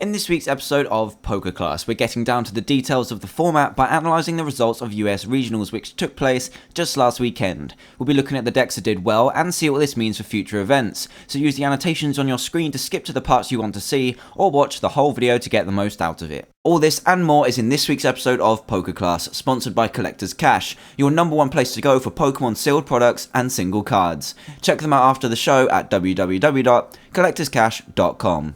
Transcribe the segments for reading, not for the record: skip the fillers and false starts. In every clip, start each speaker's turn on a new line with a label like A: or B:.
A: In this week's episode of PokeClass, we're getting down to the details of the format by analysing the results of US regionals which took place just last weekend. We'll be looking at the decks that did well and see what this means for future events, so use the annotations on your screen to skip to the parts you want to see, or watch the whole video to get the most out of it. All this and more is in this week's episode of PokeClass, sponsored by Collector's Cash, your #1 place to go for Pokemon sealed products and single cards. Check them out after the show at www.collectorscash.com.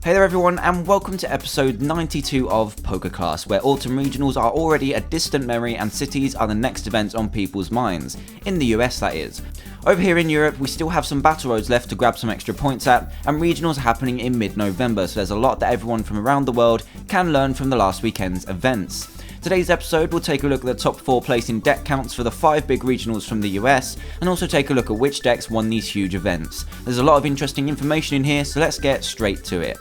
A: Hey there everyone, and welcome to episode 92 of PokeClass, where autumn regionals are already a distant memory and cities are the next events on people's minds. In the US, that is. Over here in Europe, we still have some battle roads left to grab some extra points at, and regionals are happening in mid-November, so there's a lot that everyone from around the world can learn from the last weekend's events. Today's episode will take a look at the top 4 placing deck counts for the 5 big regionals from the US, and also take a look at which decks won these huge events. There's a lot of interesting information in here, so let's get straight to it.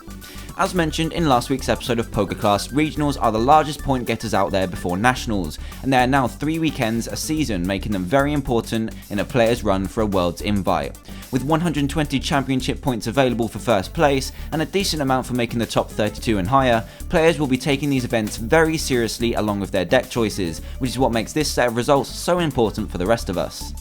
A: As mentioned in last week's episode of PokeClass, regionals are the largest point getters out there before nationals, and they are now 3 weekends a season, making them very important in a player's run for a World's invite. With 120 championship points available for first place, and a decent amount for making the top 32 and higher, players will be taking these events very seriously along with their deck choices, which is what makes this set of results so important for the rest of us.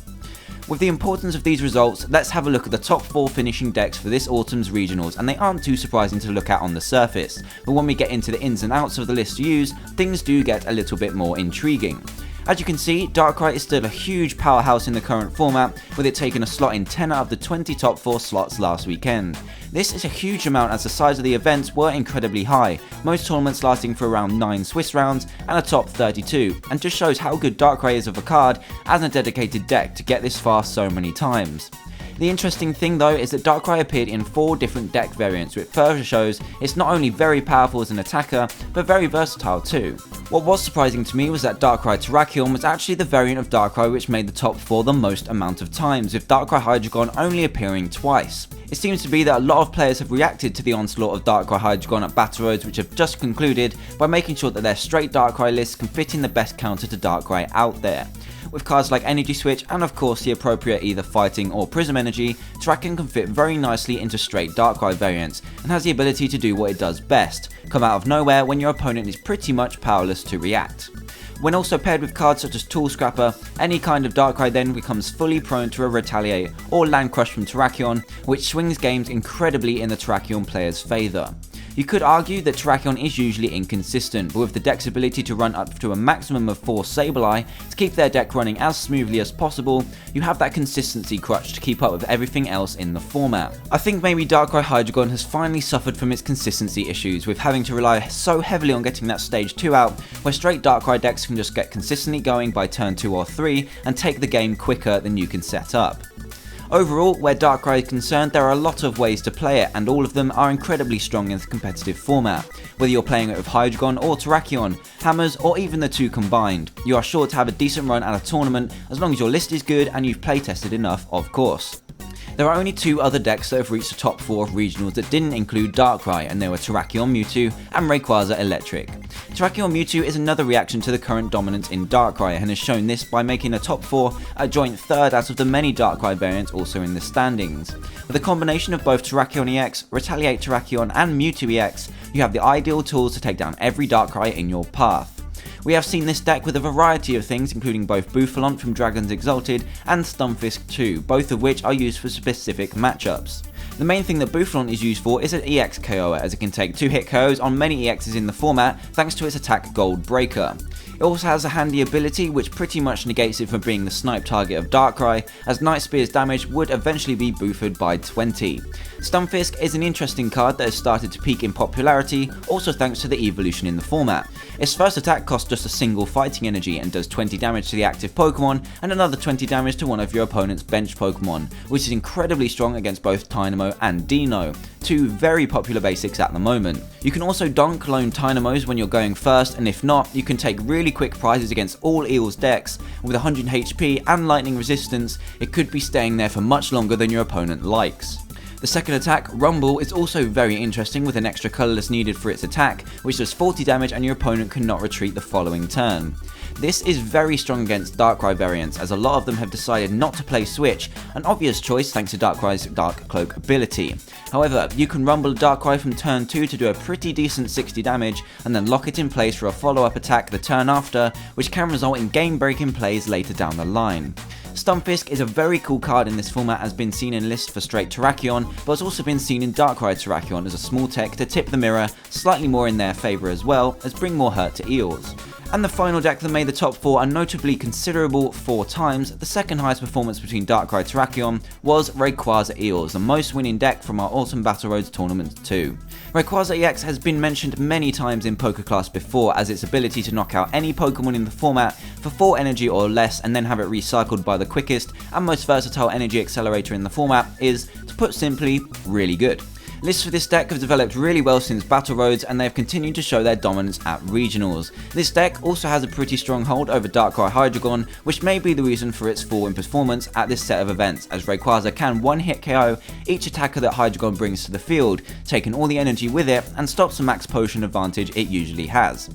A: With the importance of these results, let's have a look at the top 4 finishing decks for this autumn's regionals, and they aren't too surprising to look at on the surface, but when we get into the ins and outs of the list to use, things do get a little bit more intriguing. As you can see, Darkrai is still a huge powerhouse in the current format, with it taking a slot in 10 out of the 20 top 4 slots last weekend. This is a huge amount as the size of the events were incredibly high, most tournaments lasting for around 9 Swiss rounds and a top 32, and just shows how good Darkrai is of a card as a dedicated deck to get this far so many times. The interesting thing though is that Darkrai appeared in 4 different deck variants, which further shows it's not only very powerful as an attacker, but very versatile too. What was surprising to me was that Darkrai Terrakion was actually the variant of Darkrai which made the top 4 the most amount of times, with Darkrai Hydreigon only appearing twice. It seems to be that a lot of players have reacted to the onslaught of Darkrai Hydreigon at Battle Roads which have just concluded by making sure that their straight Darkrai lists can fit in the best counter to Darkrai out there. With cards like Energy Switch and of course the appropriate either Fighting or Prism Energy, Terrakion can fit very nicely into straight Darkrai variants and has the ability to do what it does best, come out of nowhere when your opponent is pretty much powerless to react. When also paired with cards such as Tool Scrapper, any kind of Darkrai then becomes fully prone to a Retaliate or Land Crush from Terrakion, which swings games incredibly in the Terrakion player's favour. You could argue that Terrakion is usually inconsistent, but with the deck's ability to run up to a maximum of 4 Sableye to keep their deck running as smoothly as possible, you have that consistency crutch to keep up with everything else in the format. I think maybe Darkrai Hydreigon has finally suffered from its consistency issues, with having to rely so heavily on getting that stage 2 out, where straight Darkrai decks can just get consistently going by turn 2 or 3 and take the game quicker than you can set up. Overall, where Darkrai is concerned, there are a lot of ways to play it, and all of them are incredibly strong in the competitive format. Whether you're playing it with Hydreigon or Terrakion, Hammers, or even the 2 combined, you are sure to have a decent run at a tournament as long as your list is good and you've playtested enough, of course. There are only 2 other decks that have reached the top 4 of regionals that didn't include Darkrai, and they were Terrakion Mewtwo and Rayquaza Electric. Terrakion Mewtwo is another reaction to the current dominance in Darkrai, and has shown this by making the top 4 a joint 3rd out of the many Darkrai variants also in the standings. With a combination of both Terrakion EX, Retaliate Terrakion and Mewtwo EX, you have the ideal tools to take down every Darkrai in your path. We have seen this deck with a variety of things, including both Bouffalant from Dragons Exalted and Stunfisk too, both of which are used for specific matchups. The main thing that Bouffalant is used for is an EX KOer, as it can take 2-hit KOs on many EXs in the format thanks to its attack Gold Breaker. It also has a handy ability which pretty much negates it from being the snipe target of Darkrai, as Night Spear's damage would eventually be boofed by 20. Stunfisk is an interesting card that has started to peak in popularity, also thanks to the evolution in the format. Its first attack costs just a single fighting energy and does 20 damage to the active Pokemon and another 20 damage to one of your opponent's bench Pokemon, which is incredibly strong against both Dynamo and Dino. two very popular basics at the moment. You can also donk lone Dynamos when you're going first, and if not, you can take really quick prizes against all Eels decks. With 100 HP and lightning resistance, it could be staying there for much longer than your opponent likes. The second attack, Rumble, is also very interesting with an extra colourless needed for its attack, which does 40 damage and your opponent cannot retreat the following turn. This is very strong against Darkrai variants, as a lot of them have decided not to play Switch, an obvious choice thanks to Darkrai's Dark Cloak ability. However, you can Rumble a Darkrai from turn 2 to do a pretty decent 60 damage, and then lock it in place for a follow-up attack the turn after, which can result in game-breaking plays later down the line. Stunfisk is a very cool card in this format, has been seen in lists for straight Terrakion, but has also been seen in Darkrai Terrakion as a small tech to tip the mirror slightly more in their favour, as well as bring more hurt to Eels. And the final deck that made the top 4 and notably considerable 4 times, the second highest performance between Darkrai Terrakion, was Rayquaza Eels, the most winning deck from our Autumn Battle Roads tournament too. Rayquaza EX has been mentioned many times in PokeClass before, as its ability to knock out any Pokemon in the format for 4 energy or less and then have it recycled by the quickest and most versatile energy accelerator in the format is, to put simply, really good. Lists for this deck have developed really well since Battle Roads, and they have continued to show their dominance at regionals. This deck also has a pretty strong hold over Darkrai Hydreigon, which may be the reason for its fall in performance at this set of events, as Rayquaza can one-hit KO each attacker that Hydreigon brings to the field, taking all the energy with it, and stops the max potion advantage it usually has.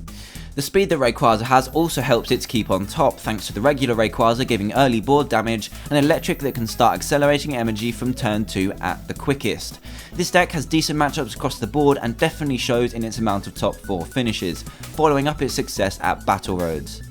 A: The speed that Rayquaza has also helps it to keep on top, thanks to the regular Rayquaza giving early board damage and electric that can start accelerating energy from turn 2 at the quickest. This deck has decent matchups across the board and definitely shows in its amount of top 4 finishes, following up its success at Battle Roads.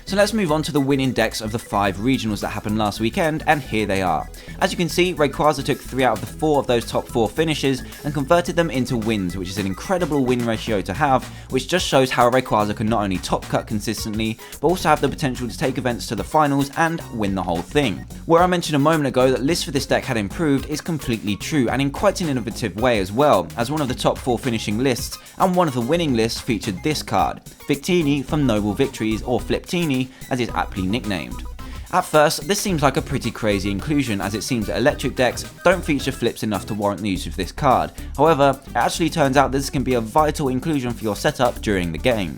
A: So let's move on to the winning decks of the 5 regionals that happened last weekend, and here they are. As you can see, Rayquaza took 3 out of the 4 of those top 4 finishes and converted them into wins, which is an incredible win ratio to have, which just shows how Rayquaza can not only top cut consistently, but also have the potential to take events to the finals and win the whole thing. Where I mentioned a moment ago that lists for this deck had improved is completely true, and in quite an innovative way as well, as one of the top 4 finishing lists and one of the winning lists featured this card, Victini from Noble Victories, or Fliptini as it's aptly nicknamed. At first, this seems like a pretty crazy inclusion, as it seems that electric decks don't feature flips enough to warrant the use of this card. However, it actually turns out this can be a vital inclusion for your setup during the game.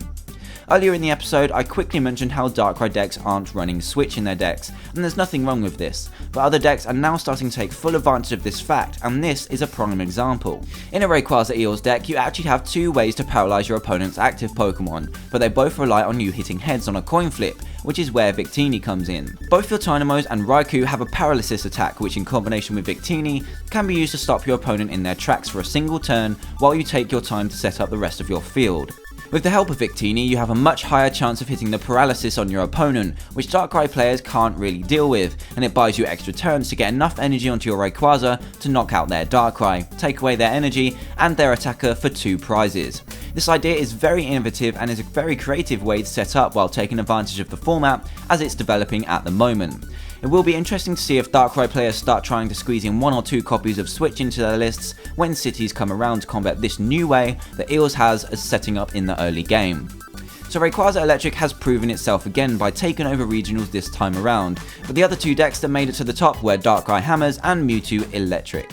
A: Earlier in the episode, I quickly mentioned how Darkrai decks aren't running Switch in their decks, and there's nothing wrong with this, but other decks are now starting to take full advantage of this fact, and this is a prime example. In a Rayquaza Eels deck, you actually have 2 ways to paralyze your opponent's active Pokemon, but they both rely on you hitting heads on a coin flip, which is where Victini comes in. Both your Dynamos and Raikou have a paralysis attack, which in combination with Victini can be used to stop your opponent in their tracks for a single turn while you take your time to set up the rest of your field. With the help of Victini, you have a much higher chance of hitting the paralysis on your opponent, which Darkrai players can't really deal with, and it buys you extra turns to get enough energy onto your Rayquaza to knock out their Darkrai, take away their energy and their attacker for 2 prizes. This idea is very innovative and is a very creative way to set up while taking advantage of the format as it's developing at the moment. It will be interesting to see if Darkrai players start trying to squeeze in 1 or 2 copies of Switch into their lists when cities come around to combat this new way that Eels has as setting up in the early game. So Rayquaza Electric has proven itself again by taking over regionals this time around, but the other 2 decks that made it to the top were Darkrai Hammers and Mewtwo Electric.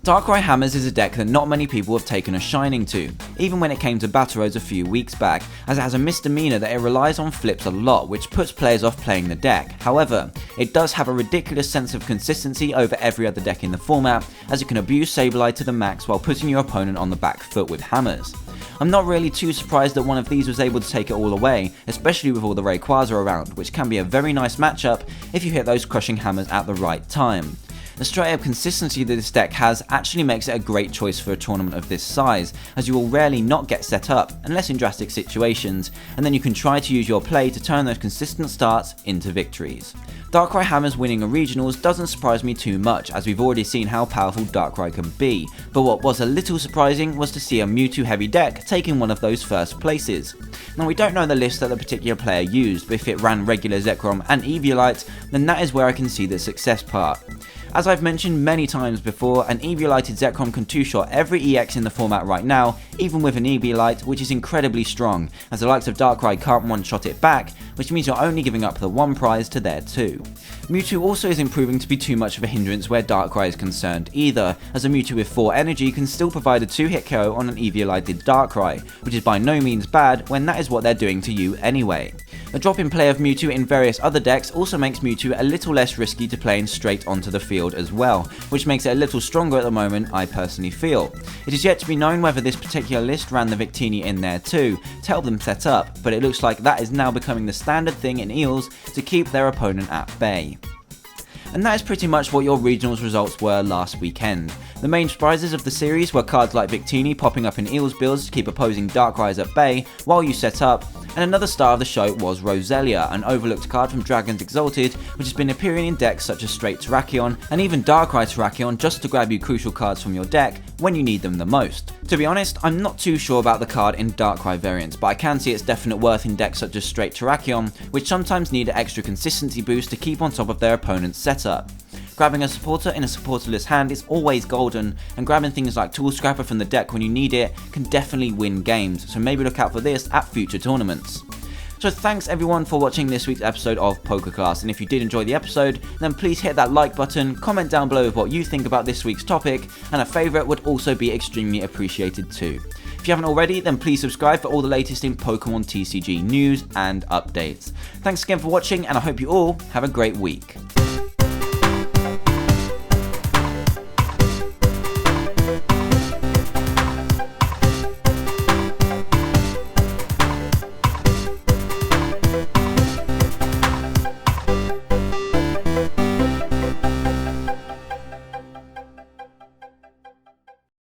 A: Darkrai Hammers is a deck that not many people have taken a shining to, even when it came to Battle Roads a few weeks back, as it has a misdemeanor that it relies on flips a lot, which puts players off playing the deck. However, it does have a ridiculous sense of consistency over every other deck in the format, as it can abuse Sableye to the max while putting your opponent on the back foot with hammers. I'm not really too surprised that one of these was able to take it all away, especially with all the Rayquaza around, which can be a very nice matchup if you hit those crushing hammers at the right time. The straight up consistency that this deck has actually makes it a great choice for a tournament of this size, as you will rarely not get set up, unless in drastic situations, and then you can try to use your play to turn those consistent starts into victories. Darkrai Hammers winning a regionals doesn't surprise me too much, as we've already seen how powerful Darkrai can be, but what was a little surprising was to see a Mewtwo heavy deck taking one of those first places. Now we don't know the list that the particular player used, but if it ran regular Zekrom and Eviolite, then that is where I can see the success part. As I've mentioned many times before, an Eviolited Zekrom can 2-shot every EX in the format right now, even with an Eviolite, which is incredibly strong, as the likes of Darkrai can't one-shot it back, which means you're only giving up the one prize to their 2. Mewtwo also isn't proving to be too much of a hindrance where Darkrai is concerned either, as a Mewtwo with 4 energy can still provide a 2-hit KO on an Eviolited Darkrai, which is by no means bad when that is what they're doing to you anyway. A drop in play of Mewtwo in various other decks also makes Mewtwo a little less risky to playing straight onto the field as well, which makes it a little stronger at the moment, I personally feel. It is yet to be known whether this particular list ran the Victini in there too, to help them set up, but it looks like that is now becoming the standard thing in Eels to keep their opponent at bay. And that is pretty much what your regionals results were last weekend. The main surprises of the series were cards like Victini popping up in Eels builds to keep opposing Darkrai's at bay while you set up, and another star of the show was Roselia, an overlooked card from Dragons Exalted which has been appearing in decks such as Straight Terrakion and even Darkrai Terrakion just to grab you crucial cards from your deck when you need them the most. To be honest, I'm not too sure about the card in Darkrai variants, but I can see its definite worth in decks such as Straight Terrakion, which sometimes need an extra consistency boost to keep on top of their opponent's setup. Grabbing a supporter in a supporterless hand is always golden, and grabbing things like Tool Scrapper from the deck when you need it can definitely win games, so maybe look out for this at future tournaments. So thanks everyone for watching this week's episode of PokeClass, and if you did enjoy the episode, then please hit that like button, comment down below with what you think about this week's topic, and a favourite would also be extremely appreciated too. If you haven't already, then please subscribe for all the latest in Pokemon TCG news and updates. Thanks again for watching, and I hope you all have a great week.